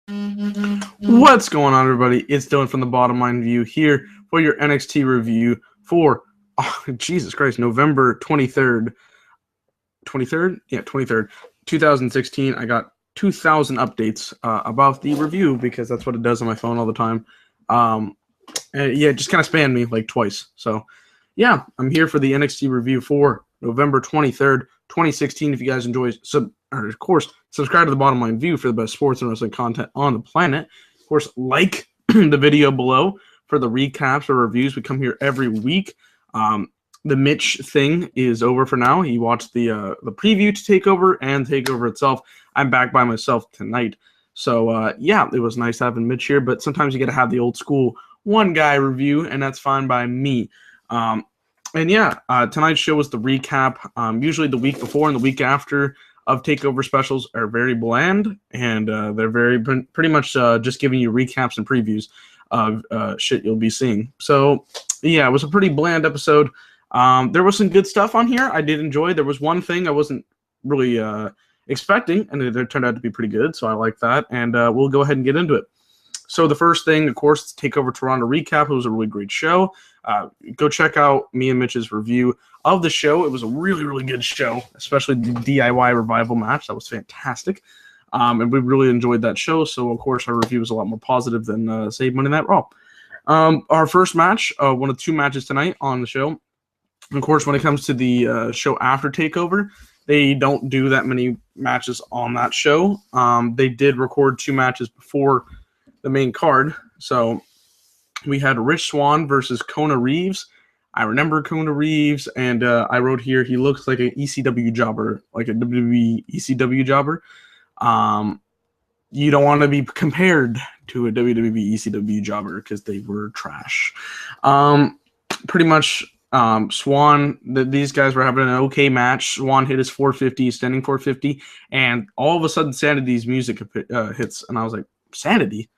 What's going on, everybody? It's Dylan from the Bottom Line View here for your NXT review for, Jesus Christ, November 23rd. 23rd? Yeah, 23rd, 2016. I got 2,000 updates about the review because that's what it does on my phone all the time. And yeah, it just kind of spanned me like twice. So, yeah, I'm here for the NXT review for November 23rd, 2016. If you guys enjoy, of course, subscribe to the Bottom Line View for the best sports and wrestling content on the planet. Of course, like the video below for the recaps or reviews. We come here every week. The Mitch thing is over for now. He watched the preview to Takeover and Takeover itself. I'm back by myself tonight. So, yeah, it was nice having Mitch here, but sometimes you got to have the old school one guy review, and that's fine by me. And yeah, tonight's show was the recap. Usually the week before and the week after of Takeover specials are very bland, and they're pretty much just giving you recaps and previews of shit you'll be seeing. So yeah, it was a pretty bland episode. There was some good stuff on here I did enjoy. There was one thing I wasn't really expecting, and it turned out to be pretty good, so I like that, and we'll go ahead and get into it. So the first thing, of course, Takeover Toronto recap. It was a really great show. Go check out me and Mitch's review of the show. It was a really, really good show, especially the DIY revival match. That was fantastic. And we really enjoyed that show. So, of course, our review was a lot more positive than Save Money Night Raw. Our first match, one of two matches tonight on the show. Of course, when it comes to the show after Takeover, they don't do that many matches on that show. They did record two matches before the main card. So we had Rich Swann versus Kona Reeves. I remember Kona Reeves, and I wrote here he looks like an ECW jobber, like a WWE ECW jobber. You don't want to be compared to a WWE ECW jobber because they were trash. Pretty much, Swann, these guys were having an okay match. Swann hit his 450, standing 450, and all of a sudden Sanity's music hits, and I was like, Sanity?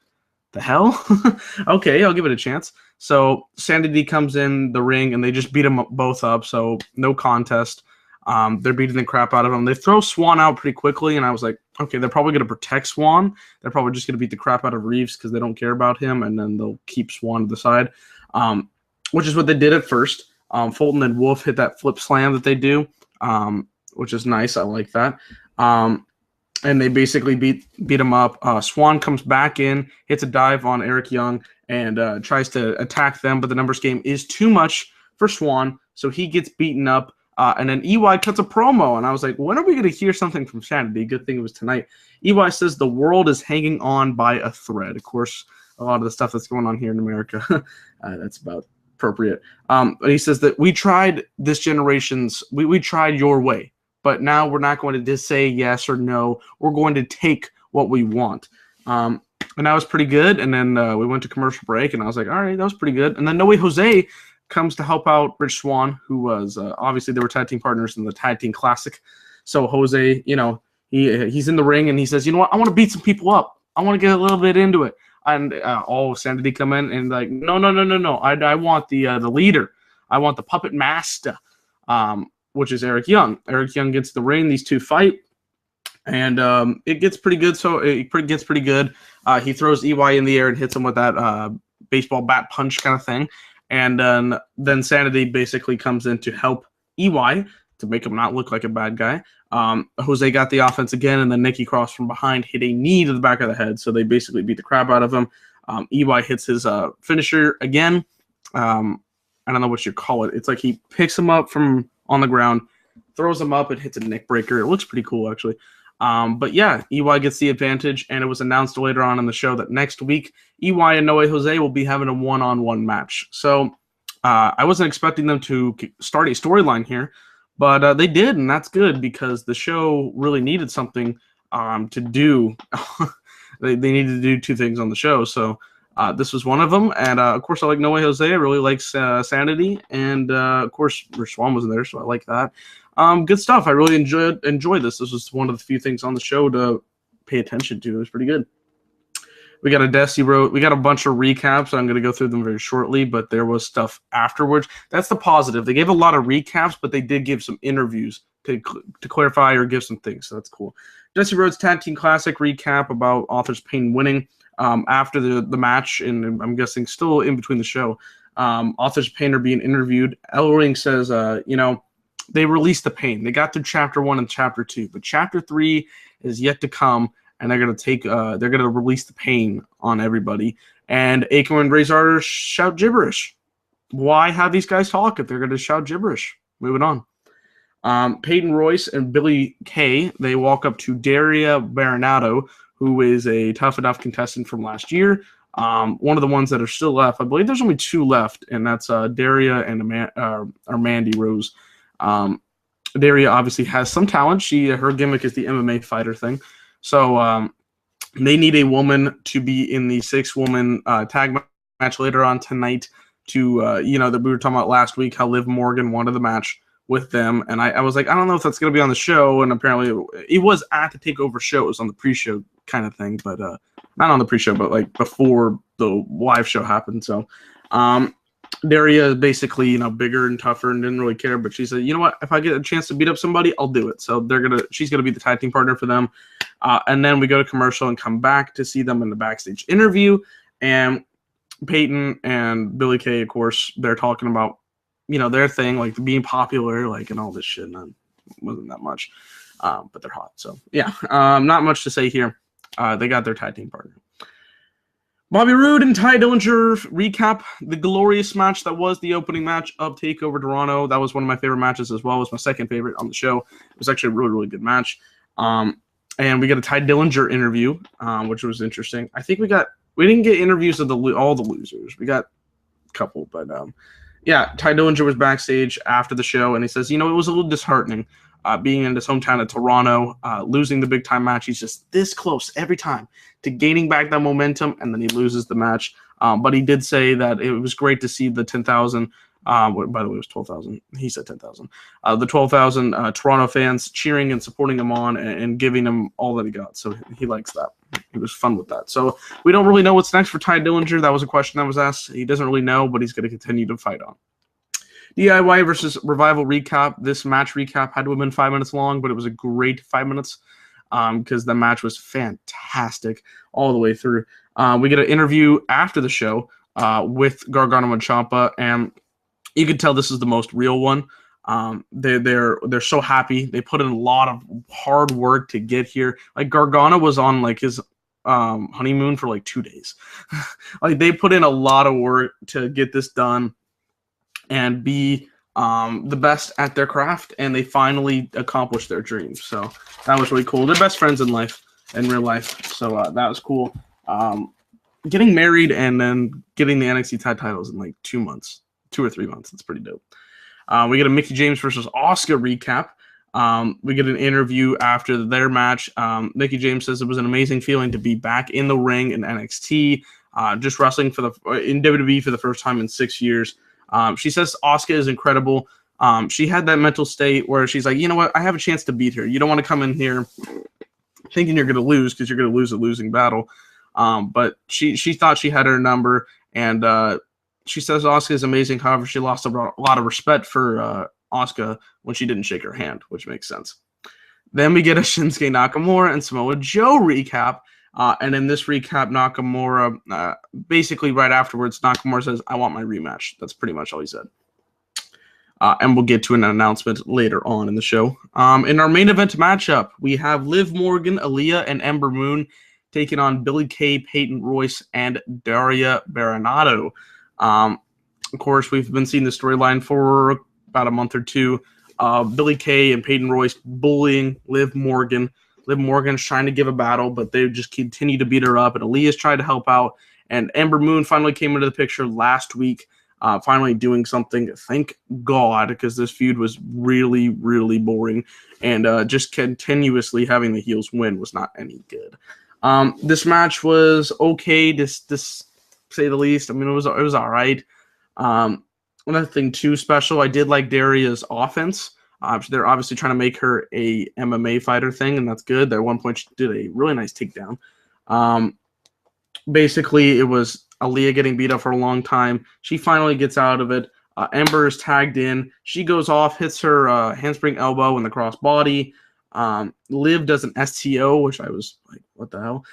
The hell? Okay, I'll give it a chance. So Sanity comes in the ring, and they just beat them both up, so no contest. They're beating the crap out of him. They throw Swann out pretty quickly, and I was like, okay, they're probably going to protect Swann. They're probably just going to beat the crap out of Reeves because they don't care about him, and then they'll keep Swann to the side, which is what they did at first. Fulton and Wolf hit that flip slam that they do, which is nice. I like that. And they basically beat him up. Swann comes back in, hits a dive on Eric Young, and tries to attack them, but the numbers game is too much for Swann, so he gets beaten up. And then EY cuts a promo, and I was like, when are we going to hear something from Sanity? Good thing it was tonight. EY says the world is hanging on by a thread. Of course, a lot of the stuff that's going on here in America, that's about appropriate. But he says that we tried this generation's, we tried your way. But now we're not going to just say yes or no. We're going to take what we want. And that was pretty good. And then we went to commercial break, and I was like, all right, that was pretty good. And then No Way Jose comes to help out Rich Swann, who was obviously they were tag team partners in the Tag Team Classic. So Jose, he's in the ring, and he says, you know what, I want to beat some people up. I want to get a little bit into it. And all of Sanity come in and like, no. I want the leader. I want the puppet master. Which is Eric Young. Eric Young gets the ring. These two fight, and it gets pretty good. So it gets pretty good. He throws EY in the air and hits him with that baseball bat punch kind of thing. And then Sanity basically comes in to help EY to make him not look like a bad guy. Jose got the offense again, and then Nikki Cross from behind hit a knee to the back of the head. So they basically beat the crap out of him. EY hits his finisher again. I don't know what you call it. It's like he picks him up from on the ground, throws him up, and hits a neck breaker. It looks pretty cool, actually. But yeah, EY gets the advantage, and it was announced later on in the show that next week, EY and No Way Jose will be having a one-on-one match. So I wasn't expecting them to start a storyline here, but they did, and that's good because the show really needed something to do. They needed to do two things on the show, so this was one of them, and of course I like No Way Jose. I really like Sanity, and of course Rich Swann was in there, so I like that. Good stuff. I really enjoyed this. This was one of the few things on the show to pay attention to. It was pretty good. We got a bunch of recaps. I'm going to go through them very shortly, but there was stuff afterwards. That's the positive. They gave a lot of recaps, but they did give some interviews to clarify or give some things, so that's cool. Dusty Rhodes Tag Team Classic recap about Authors Pain winning after the match, and I'm guessing still in between the show. Authors Pain are being interviewed. Ellering says, they released the pain. They got through Chapter 1 and Chapter 2, but Chapter 3 is yet to come, and they're gonna release the pain on everybody. And Akon and Razor shout gibberish. Why have these guys talk if they're gonna shout gibberish? Moving on. Peyton Royce and Billy Kay, they walk up to Daria Baronato, who is a Tough Enough contestant from last year. One of the ones that are still left. I believe there's only 2 left, and that's Daria and Mandy Rose. Daria obviously has some talent. Her gimmick is the MMA fighter thing. So they need a woman to be in the 6-woman tag match later on tonight to, that we were talking about last week, how Liv Morgan wanted the match with them. And I was like, I don't know if that's going to be on the show. And apparently it was at the Takeover show. It was on the pre-show kind of thing, but not on the pre-show, but like before the live show happened. So Daria is basically, bigger and tougher and didn't really care. But she said, you know what? If I get a chance to beat up somebody, I'll do it. So she's going to be the tag team partner for them. And then we go to commercial and come back to see them in the backstage interview. And Peyton and Billy Kay, of course, they're talking about, their thing, like being popular, like, and all this shit. And wasn't that much, but they're hot. So yeah, not much to say here. They got their tag team partner. Bobby Roode and Ty Dillinger recap the glorious match that was the opening match of TakeOver Toronto. That was one of my favorite matches as well. It was my second favorite on the show. It was actually a really, really good match. And we got a Ty Dillinger interview, which was interesting. I think we didn't get interviews of all the losers. We got a couple, but yeah, Ty Dillinger was backstage after the show, and he says, it was a little disheartening being in his hometown of Toronto, losing the big-time match. He's just this close every time to gaining back that momentum, and then he loses the match. But he did say that it was great to see the 10,000 by the way, it was 12,000. He said 10,000. The 12,000 Toronto fans cheering and supporting him on and giving him all that he got. So he likes that. It was fun with that. So we don't really know what's next for Ty Dillinger. That was a question that was asked. He doesn't really know, but he's going to continue to fight on. DIY versus Revival recap. This match recap had to have been 5 minutes long, but it was a great 5 minutes because the match was fantastic all the way through. We get an interview after the show with Gargano and Ciampa, and you could tell this is the most real one. They're so happy. They put in a lot of hard work to get here. Like Gargano was on like his honeymoon for like 2 days. Like they put in a lot of work to get this done and be the best at their craft, and they finally accomplished their dreams. So that was really cool. They're best friends in real life. So that was cool. Getting married and then getting the NXT tag titles in like 2 months. 2 or 3 months. It's pretty dope. We get a Mickie James versus Asuka recap. We get an interview after their match. Mickie James says it was an amazing feeling to be back in the ring in NXT, just wrestling in WWE for the first time in 6 years. She says Asuka is incredible. She had that mental state where she's like, you know what? I have a chance to beat her. You don't want to come in here thinking you're going to lose because you're going to lose a losing battle. But she thought she had her number, and she says Asuka is amazing. However, she lost a lot of respect for Asuka when she didn't shake her hand, which makes sense. Then we get a Shinsuke Nakamura and Samoa Joe recap. And in this recap, Nakamura, basically right afterwards, Nakamura says, I want my rematch. That's pretty much all he said. And we'll get to an announcement later on in the show. In our main event matchup, we have Liv Morgan, Aaliyah, and Ember Moon taking on Billy Kay, Peyton Royce, and Daria Baronato. Of course, we've been seeing the storyline for about a month or two. Billy Kay and Peyton Royce bullying Liv Morgan. Liv Morgan's trying to give a battle, but they just continue to beat her up. And Aaliyah's trying to help out. And Ember Moon finally came into the picture last week, finally doing something. Thank God, because this feud was really, really boring. And just continuously having the heels win was not any good. This match was okay, to say the least. I mean, it was all right. Nothing too special. I did like Daria's offense. They're obviously trying to make her a MMA fighter thing, and that's good. At one point, she did a really nice takedown. Basically, it was Aaliyah getting beat up for a long time. She finally gets out of it. Ember is tagged in. She goes off, hits her handspring elbow in the crossbody. Liv does an STO, which I was like, what the hell?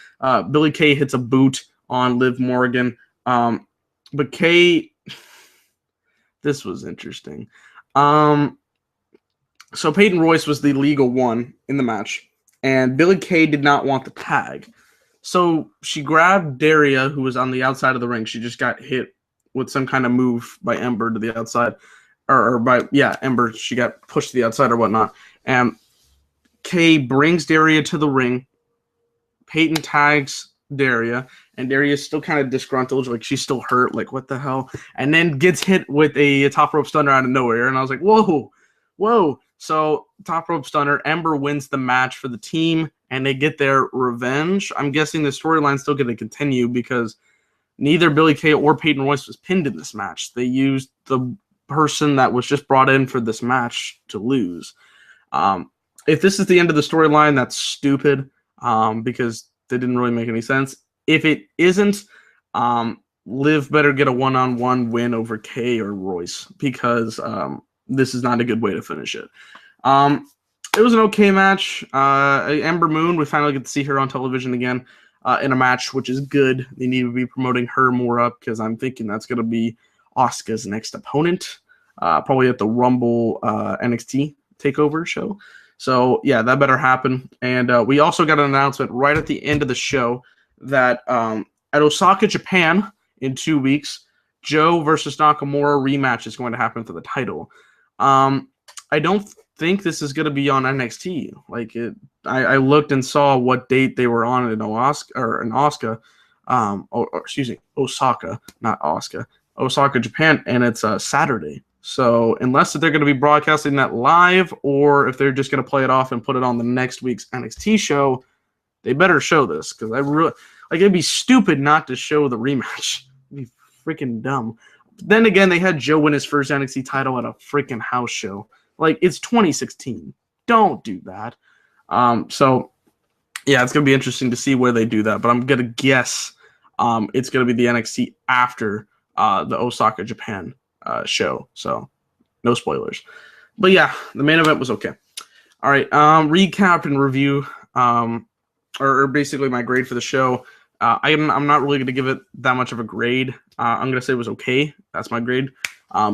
Billy Kay hits a boot on Liv Morgan. But Kay, this was interesting. So Peyton Royce was the legal one in the match, and Billy Kay did not want the tag. So she grabbed Daria, who was on the outside of the ring. She just got hit with some kind of move by Ember to the outside. Or by, yeah, Ember. She got pushed to the outside or whatnot. And Kay brings Daria to the ring. Peyton tags Daria, and Daria's still kind of disgruntled, like she's still hurt, like what the hell, and then gets hit with a top rope stunner out of nowhere, and I was like, whoa. So top rope stunner, Ember wins the match for the team, and they get their revenge. I'm guessing the storyline's still going to continue because neither Billy Kay or Peyton Royce was pinned in this match. They used the person that was just brought in for this match to lose. If this is the end of the storyline, that's stupid. Because they didn't really make any sense. If it isn't, Liv better get a one-on-one win over Kay or Royce because this is not a good way to finish it. It was an okay match. Ember Moon, we finally get to see her on television again in a match, which is good. They need to be promoting her more up because I'm thinking that's going to be Asuka's next opponent, probably at the Rumble NXT Takeover show. So, yeah, that better happen. And we also got an announcement right at the end of the show that at Osaka, Japan, in 2 weeks, Joe versus Nakamura rematch is going to happen for the title. I don't think this is going to be on NXT. I looked and saw what date they were on in Osaka, not Osaka, Osaka, Japan, and it's Saturday. So unless they're going to be broadcasting that live or if they're just going to play it off and put it on the next week's NXT show, they better show this because it'd be stupid not to show the rematch. It'd be freaking dumb. But then again, they had Joe win his first NXT title at a freaking house show. It's 2016. Don't do that. So yeah, it's going to be interesting to see where they do that. But I'm going to guess it's going to be the NXT after the Osaka, Japan show, so no spoilers. But yeah, the main event was okay. All right, recap and review, or basically my grade for the show. I'm not really going to give it that much of a grade. I'm going to say it was okay. That's my grade,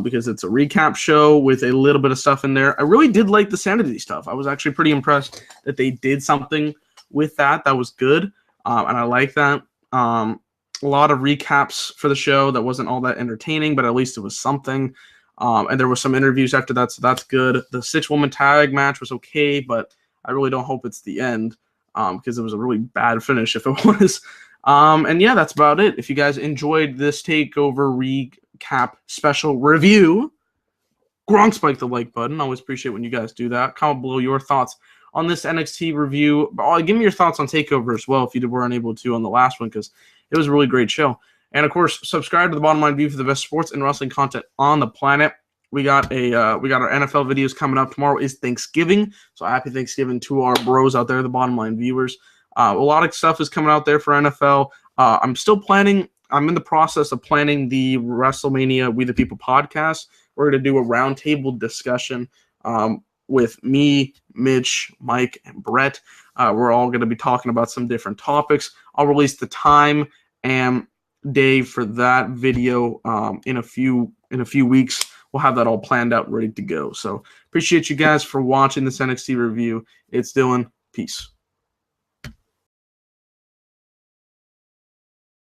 because it's a recap show with a little bit of stuff in there. I really did like the sanity stuff. I was actually pretty impressed that they did something with that. That was good, and I like that. A lot of recaps for the show that wasn't all that entertaining, but at least it was something. And there was some interviews after that, so that's good. The 6-woman tag match was okay, but I really don't hope it's the end because it was a really bad finish if it was. And yeah, that's about it. If you guys enjoyed this Takeover recap special review, Gronk spike the like button. Always appreciate when you guys do that. Comment below your thoughts on this NXT review. Give me your thoughts on Takeover as well if you were unable to on the last one because it was a really great show. And of course, subscribe to the Bottom Line View for the best sports and wrestling content on the planet. We got our NFL videos coming up. Tomorrow is Thanksgiving, so happy Thanksgiving to our bros out there, the Bottom Line viewers. A lot of stuff is coming out there for NFL. I'm in the process of planning the WrestleMania We the People podcast. We're going to do a roundtable discussion with me, Mitch, Mike, and Brett. We're all going to be talking about some different topics. I'll release the time and day for that video in a few weeks. We'll have that all planned out, ready to go. So appreciate you guys for watching this NXT review. It's Dylan. Peace.